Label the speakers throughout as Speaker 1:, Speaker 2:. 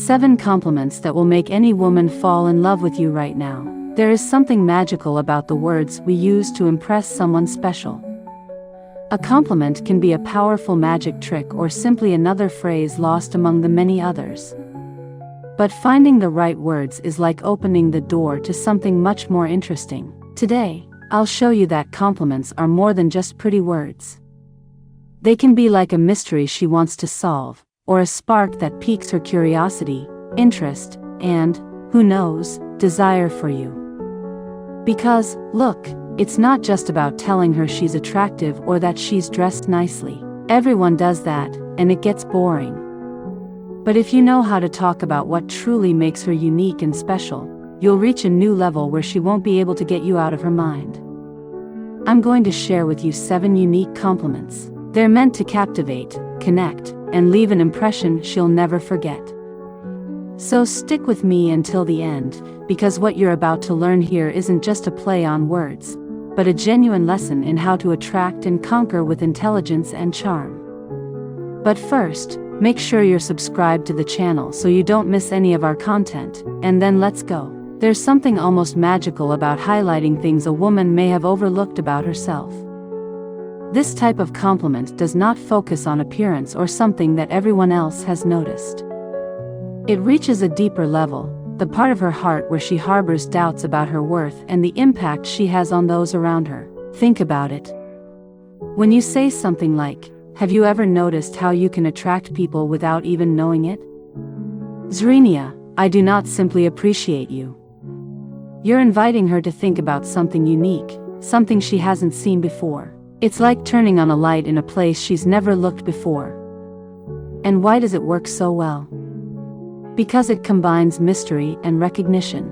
Speaker 1: 7 compliments that will make any woman fall in love with you right now. There is something magical about the words we use to impress someone special. A compliment can be a powerful magic trick or simply another phrase lost among the many others. But finding the right words is like opening the door to something much more interesting. Today, I'll show you that compliments are more than just pretty words. They can be like a mystery she wants to solve, or a spark that piques her curiosity, interest, and, who knows, desire for you. Because, look, it's not just about telling her she's attractive or that she's dressed nicely. Everyone does that, and it gets boring. But if you know how to talk about what truly makes her unique and special, you'll reach a new level where she won't be able to get you out of her mind. I'm going to share with you 7 unique compliments. They're meant to captivate, connect, and leave an impression she'll never forget. So stick with me until the end, because what you're about to learn here isn't just a play on words, but a genuine lesson in how to attract and conquer with intelligence and charm. But first, make sure you're subscribed to the channel so you don't miss any of our content, and then let's go. There's something almost magical about highlighting things a woman may have overlooked about herself. This type of compliment does not focus on appearance or something that everyone else has noticed. It reaches a deeper level, the part of her heart where she harbors doubts about her worth and the impact she has on those around her. Think about it. When you say something like, "Have you ever noticed how you can attract people without even knowing it? Zrenia, I do not simply appreciate you." You're inviting her to think about something unique, something she hasn't seen before. It's like turning on a light in a place she's never looked before. And why does it work so well? Because it combines mystery and recognition.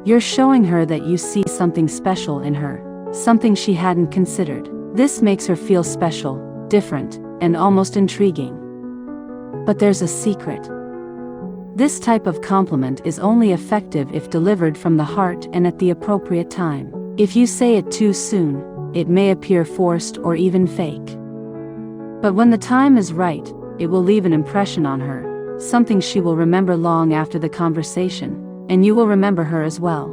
Speaker 1: You're showing her that you see something special in her, something she hadn't considered. This makes her feel special, different, and almost intriguing. But there's a secret. This type of compliment is only effective if delivered from the heart and at the appropriate time. If you say it too soon, it may appear forced or even fake. But when the time is right, it will leave an impression on her, something she will remember long after the conversation, and you will remember her as well.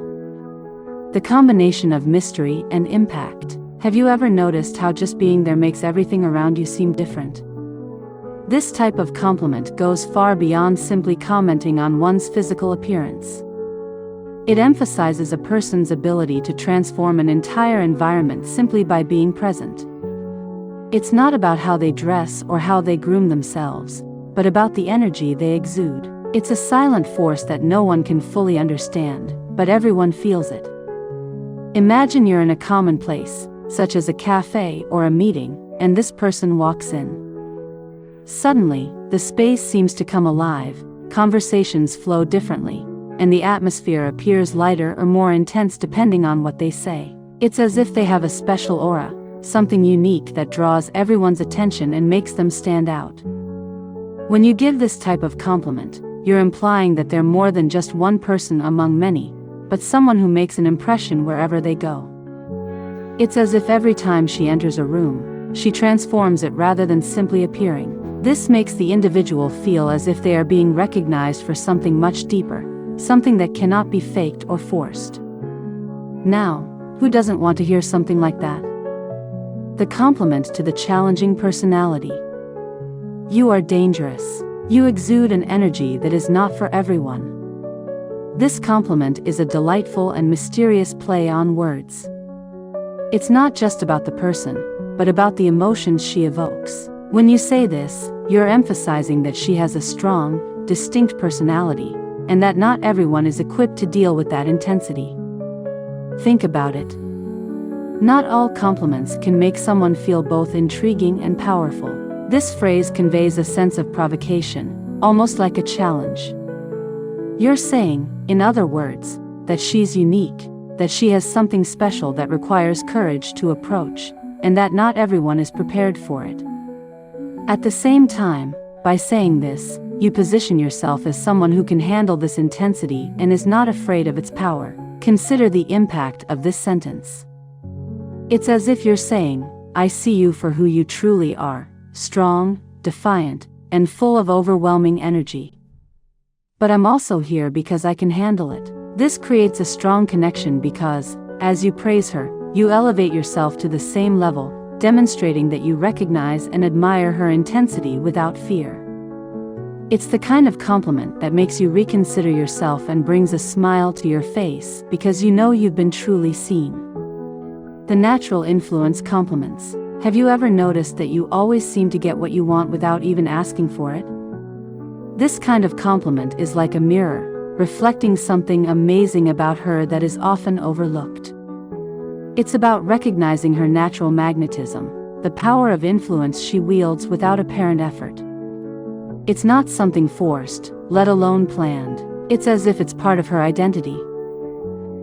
Speaker 1: The combination of mystery and impact. Have you ever noticed how just being there makes everything around you seem different? This type of compliment goes far beyond simply commenting on one's physical appearance. It emphasizes a person's ability to transform an entire environment simply by being present. It's not about how they dress or how they groom themselves, but about the energy they exude. It's a silent force that no one can fully understand, but everyone feels it. Imagine you're in a common place, such as a cafe or a meeting, and this person walks in. Suddenly, the space seems to come alive, conversations flow differently, and the atmosphere appears lighter or more intense depending on what they say. It's as if they have a special aura, something unique that draws everyone's attention and makes them stand out. When you give this type of compliment, you're implying that they're more than just one person among many, but someone who makes an impression wherever they go. It's as if every time she enters a room, she transforms it rather than simply appearing. This makes the individual feel as if they are being recognized for something much deeper, something that cannot be faked or forced. Now, who doesn't want to hear something like that? The compliment to the challenging personality. You are dangerous. You exude an energy that is not for everyone. This compliment is a delightful and mysterious play on words. It's not just about the person, but about the emotions she evokes. When you say this, you're emphasizing that she has a strong, distinct personality, and that not everyone is equipped to deal with that intensity. Think about it. Not all compliments can make someone feel both intriguing and powerful. This phrase conveys a sense of provocation, almost like a challenge. You're saying, in other words, that she's unique, that she has something special that requires courage to approach, and that not everyone is prepared for it. At the same time, by saying this, you position yourself as someone who can handle this intensity and is not afraid of its power. Consider the impact of this sentence. It's as if you're saying, I see you for who you truly are, strong, defiant, and full of overwhelming energy. but I'm also here because I can handle it. This creates a strong connection because, as you praise her, you elevate yourself to the same level, demonstrating that you recognize and admire her intensity without fear. It's the kind of compliment that makes you reconsider yourself and brings a smile to your face because you know you've been truly seen. The natural influence compliments. Have you ever noticed that you always seem to get what you want without even asking for it? This kind of compliment is like a mirror, reflecting something amazing about her that is often overlooked. It's about recognizing her natural magnetism, the power of influence she wields without apparent effort. It's not something forced, let alone planned. It's as if it's part of her identity.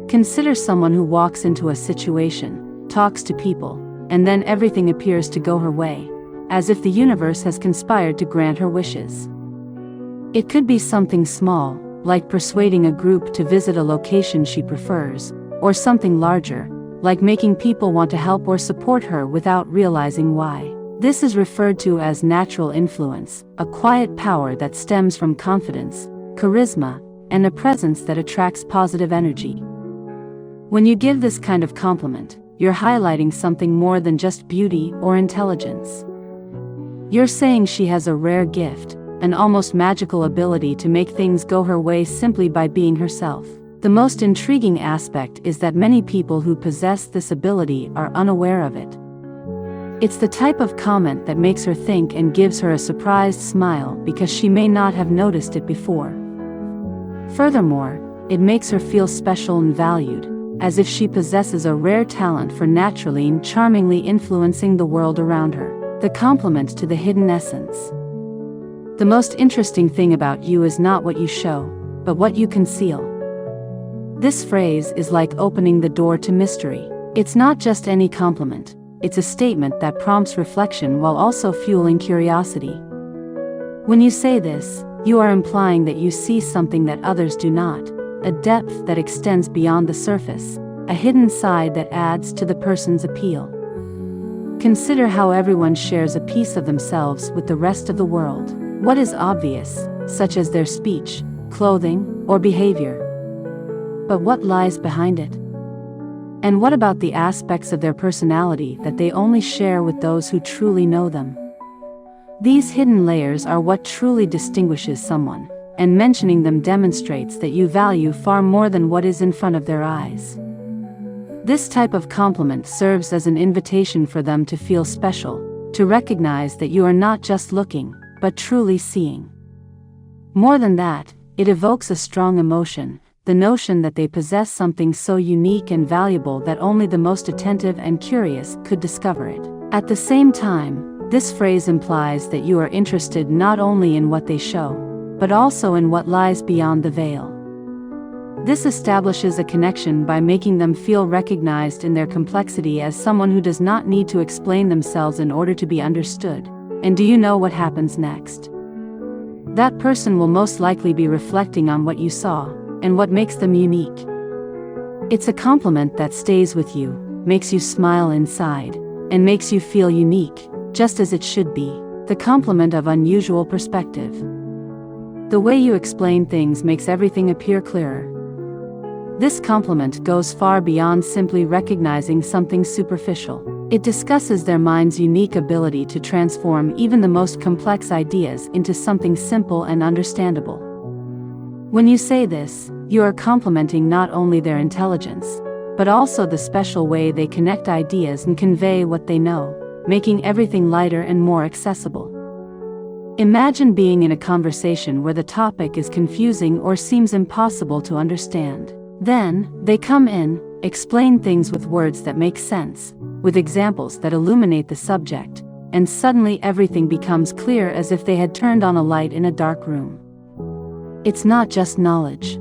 Speaker 1: Consider someone who walks into a situation, talks to people, and then everything appears to go her way, as if the universe has conspired to grant her wishes. It could be something small, like persuading a group to visit a location she prefers, or something larger, like making people want to help or support her without realizing why. This is referred to as natural influence, a quiet power that stems from confidence, charisma, and a presence that attracts positive energy. When you give this kind of compliment, you're highlighting something more than just beauty or intelligence. You're saying she has a rare gift, an almost magical ability to make things go her way simply by being herself. The most intriguing aspect is that many people who possess this ability are unaware of it. It's the type of comment that makes her think and gives her a surprised smile because she may not have noticed it before. Furthermore, it makes her feel special and valued, as if she possesses a rare talent for naturally and charmingly influencing the world around her. The compliment to the hidden essence. The most interesting thing about you is not what you show, but what you conceal. This phrase is like opening the door to mystery. It's not just any compliment. It's a statement that prompts reflection while also fueling curiosity. When you say this, you are implying that you see something that others do not, a depth that extends beyond the surface, a hidden side that adds to the person's appeal. Consider how everyone shares a piece of themselves with the rest of the world. What is obvious, such as their speech, clothing, or behavior? But what lies behind it? And what about the aspects of their personality that they only share with those who truly know them? These hidden layers are what truly distinguishes someone, and mentioning them demonstrates that you value far more than what is in front of their eyes. This type of compliment serves as an invitation for them to feel special, to recognize that you are not just looking, but truly seeing. More than that, it evokes a strong emotion, the notion that they possess something so unique and valuable that only the most attentive and curious could discover it. At the same time, this phrase implies that you are interested not only in what they show, but also in what lies beyond the veil. This establishes a connection by making them feel recognized in their complexity as someone who does not need to explain themselves in order to be understood. And do you know what happens next? That person will most likely be reflecting on what you saw, and what makes them unique. It's a compliment that stays with you, makes you smile inside, and makes you feel unique, just as it should be. The compliment of unusual perspective. The way you explain things makes everything appear clearer. This compliment goes far beyond simply recognizing something superficial. It discusses their mind's unique ability to transform even the most complex ideas into something simple and understandable. When you say this, you are complimenting not only their intelligence, but also the special way they connect ideas and convey what they know, making everything lighter and more accessible. Imagine being in a conversation where the topic is confusing or seems impossible to understand. Then, they come in, explain things with words that make sense, with examples that illuminate the subject, and suddenly everything becomes clear as if they had turned on a light in a dark room. It's not just knowledge.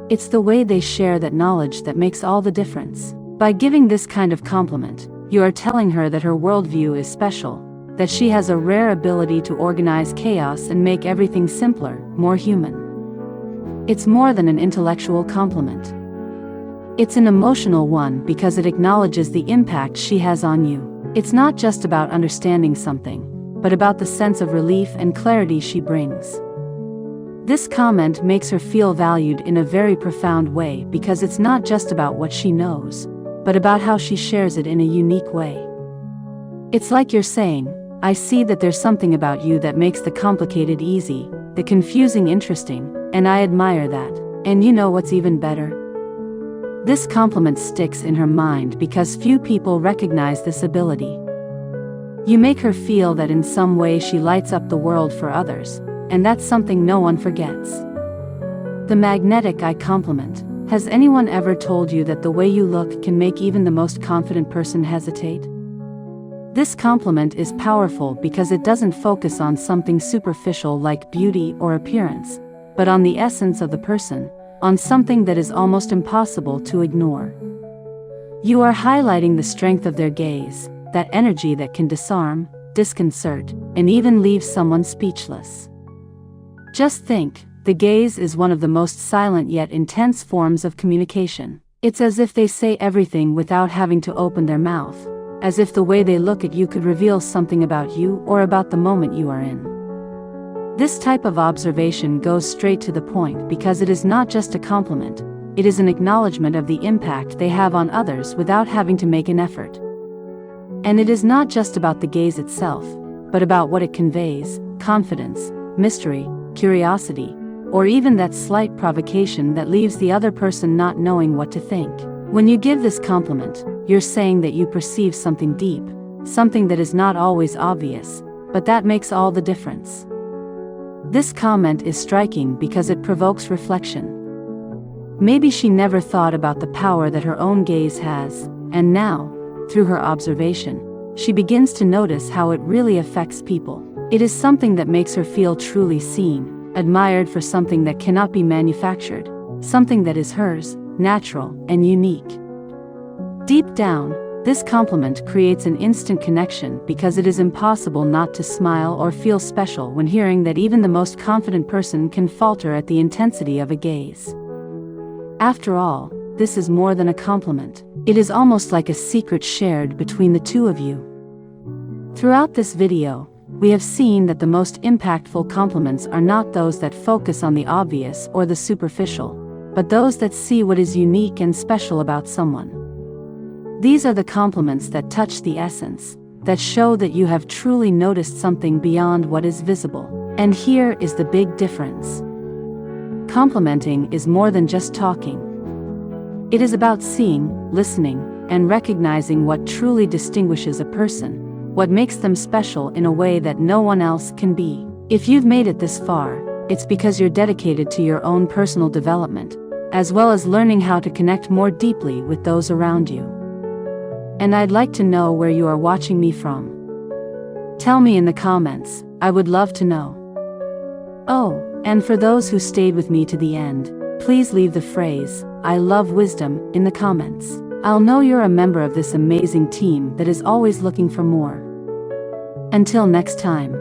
Speaker 1: It's the way they share that knowledge that makes all the difference. By giving this kind of compliment, you are telling her that her worldview is special, that she has a rare ability to organize chaos and make everything simpler, more human. It's more than an intellectual compliment. It's an emotional one because it acknowledges the impact she has on you. It's not just about understanding something, but about the sense of relief and clarity she brings. This comment makes her feel valued in a very profound way because it's not just about what she knows, but about how she shares it in a unique way. It's like you're saying, I see that there's something about you that makes the complicated easy, the confusing interesting, and I admire that. And you know what's even better? This compliment sticks in her mind because few people recognize this ability. You make her feel that in some way she lights up the world for others, and that's something no one forgets. The magnetic eye compliment. Has anyone ever told you that the way you look can make even the most confident person hesitate? This compliment is powerful because it doesn't focus on something superficial like beauty or appearance, but on the essence of the person, on something that is almost impossible to ignore. You are highlighting the strength of their gaze, that energy that can disarm, disconcert, and even leave someone speechless. Just think, the gaze is one of the most silent yet intense forms of communication. It's as if they say everything without having to open their mouth, as if the way they look at you could reveal something about you or about the moment you are in. This type of observation goes straight to the point because it is not just a compliment, it is an acknowledgement of the impact they have on others without having to make an effort. And it is not just about the gaze itself, but about what it conveys: confidence, mystery, curiosity, or even that slight provocation that leaves the other person not knowing what to think. When you give this compliment, you're saying that you perceive something deep, something that is not always obvious, but that makes all the difference. This comment is striking because it provokes reflection. Maybe she never thought about the power that her own gaze has, and now, through her observation, she begins to notice how it really affects people. It is something that makes her feel truly seen, admired for something that cannot be manufactured, something that is hers, natural, and unique. Deep down, this compliment creates an instant connection because it is impossible not to smile or feel special when hearing that even the most confident person can falter at the intensity of a gaze. After all, this is more than a compliment. It is almost like a secret shared between the two of you. Throughout this video, we have seen that the most impactful compliments are not those that focus on the obvious or the superficial, but those that see what is unique and special about someone. These are the compliments that touch the essence, that show that you have truly noticed something beyond what is visible. And here is the big difference. Complimenting is more than just talking. It is about seeing, listening, and recognizing what truly distinguishes a person, what makes them special in a way that no one else can be. If you've made it this far, it's because you're dedicated to your own personal development, as well as learning how to connect more deeply with those around you. And I'd like to know where you are watching me from. Tell me in the comments, I would love to know. Oh, and for those who stayed with me to the end, please leave the phrase, "I love wisdom," in the comments. I'll know you're a member of this amazing team that is always looking for more. Until next time.